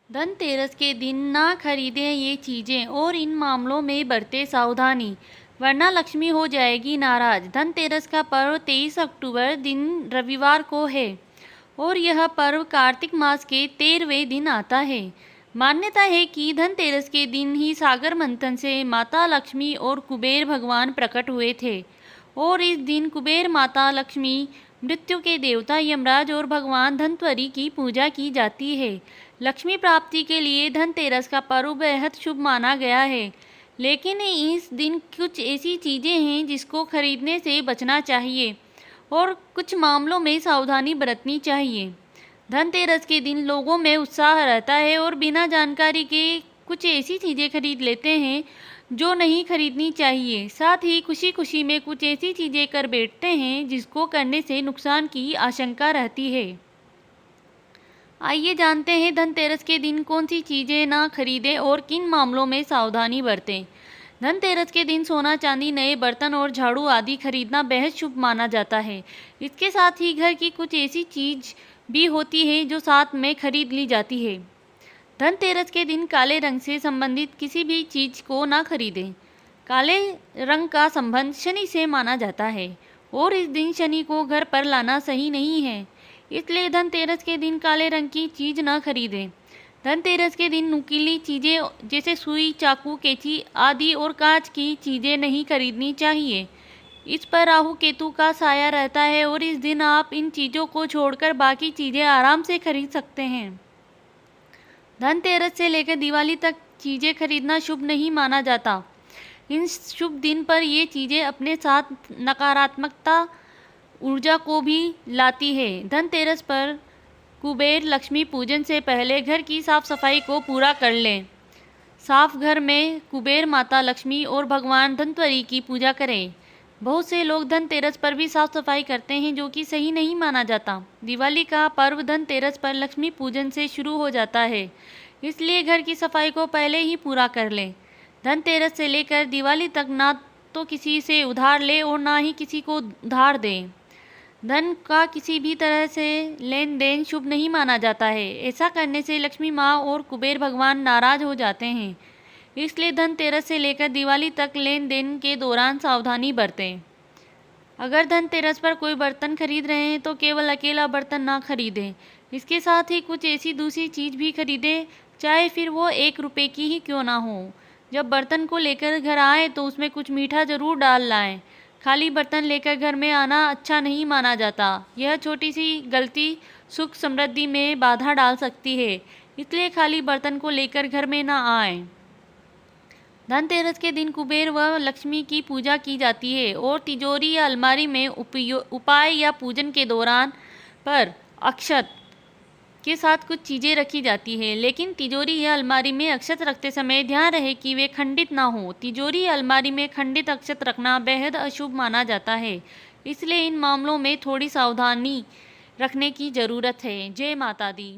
धनतेरस के दिन ना खरीदें ये चीजें और इन मामलों में बरतें सावधानी, वरना लक्ष्मी हो जाएगी नाराज। धनतेरस का पर्व 23 अक्टूबर दिन रविवार को है और यह पर्व कार्तिक मास के 13वें दिन आता है। मान्यता है कि धनतेरस के दिन ही सागर मंथन से माता लक्ष्मी और कुबेर भगवान प्रकट हुए थे और इस दिन कुबेर, माता लक्ष्मी, मृत्यु के देवता यमराज और भगवान धनवंतरि की पूजा की जाती है। लक्ष्मी प्राप्ति के लिए धनतेरस का पर्व बेहद शुभ माना गया है, लेकिन इस दिन कुछ ऐसी चीज़ें हैं जिसको खरीदने से बचना चाहिए और कुछ मामलों में सावधानी बरतनी चाहिए। धनतेरस के दिन लोगों में उत्साह रहता है और बिना जानकारी के कुछ ऐसी चीज़ें खरीद लेते हैं जो नहीं खरीदनी चाहिए। साथ ही खुशी खुशी में कुछ ऐसी चीज़ें कर बैठते हैं जिसको करने से नुकसान की आशंका रहती है। आइए जानते हैं धनतेरस के दिन कौन सी चीज़ें ना खरीदें और किन मामलों में सावधानी बरतें। धनतेरस के दिन सोना, चांदी, नए बर्तन और झाड़ू आदि खरीदना बेहद शुभ माना जाता है। इसके साथ ही घर की कुछ ऐसी चीज़ भी होती है जो साथ में खरीद ली जाती है। धनतेरस के दिन काले रंग से संबंधित किसी भी चीज़ को ना खरीदें। काले रंग का संबंध शनि से माना जाता है और इस दिन शनि को घर पर लाना सही नहीं है, इसलिए धनतेरस के दिन काले रंग की चीज़ न खरीदें। धनतेरस के दिन नुकीली चीज़ें जैसे सुई, चाकू, कैंची आदि और कांच की चीज़ें नहीं खरीदनी चाहिए। इस पर राहु केतु का साया रहता है और इस दिन आप इन चीज़ों को छोड़कर बाकी चीज़ें आराम से खरीद सकते हैं। धनतेरस से लेकर दिवाली तक चीज़ें खरीदना शुभ नहीं माना जाता। इन शुभ दिन पर ये चीज़ें अपने साथ नकारात्मकता ऊर्जा को भी लाती है। धनतेरस पर कुबेर लक्ष्मी पूजन से पहले घर की साफ सफाई को पूरा कर लें। साफ घर में कुबेर, माता लक्ष्मी और भगवान धनवंतरि की पूजा करें। बहुत से लोग धनतेरस पर भी साफ सफाई करते हैं, जो कि सही नहीं माना जाता। दिवाली का पर्व धनतेरस पर लक्ष्मी पूजन से शुरू हो जाता है, इसलिए घर की सफाई को पहले ही पूरा कर लें। धनतेरस से लेकर दिवाली तक ना तो किसी से उधार लें और ना ही किसी को उधार दें। धन का किसी भी तरह से लेन देन शुभ नहीं माना जाता है। ऐसा करने से लक्ष्मी माँ और कुबेर भगवान नाराज हो जाते हैं, इसलिए धनतेरस से लेकर दिवाली तक लेन देन के दौरान सावधानी बरतें। अगर धनतेरस पर कोई बर्तन खरीद रहे हैं तो केवल अकेला बर्तन ना खरीदें, इसके साथ ही कुछ ऐसी दूसरी चीज़ भी खरीदें, चाहे फिर वो 1 रुपये की ही क्यों ना हो। जब बर्तन को लेकर घर आए तो उसमें कुछ मीठा ज़रूर डाल लाएं। खाली बर्तन लेकर घर में आना अच्छा नहीं माना जाता। यह छोटी सी गलती सुख समृद्धि में बाधा डाल सकती है, इसलिए खाली बर्तन को लेकर घर में ना आएं। धनतेरस के दिन कुबेर व लक्ष्मी की पूजा की जाती है और तिजोरी या अलमारी में उपाय या पूजन के दौरान पर अक्षत के साथ कुछ चीज़ें रखी जाती है, लेकिन तिजोरी या अलमारी में अक्षत रखते समय ध्यान रहे कि वे खंडित ना हो। तिजोरी या अलमारी में खंडित अक्षत रखना बेहद अशुभ माना जाता है, इसलिए इन मामलों में थोड़ी सावधानी रखने की ज़रूरत है। जय माता दी।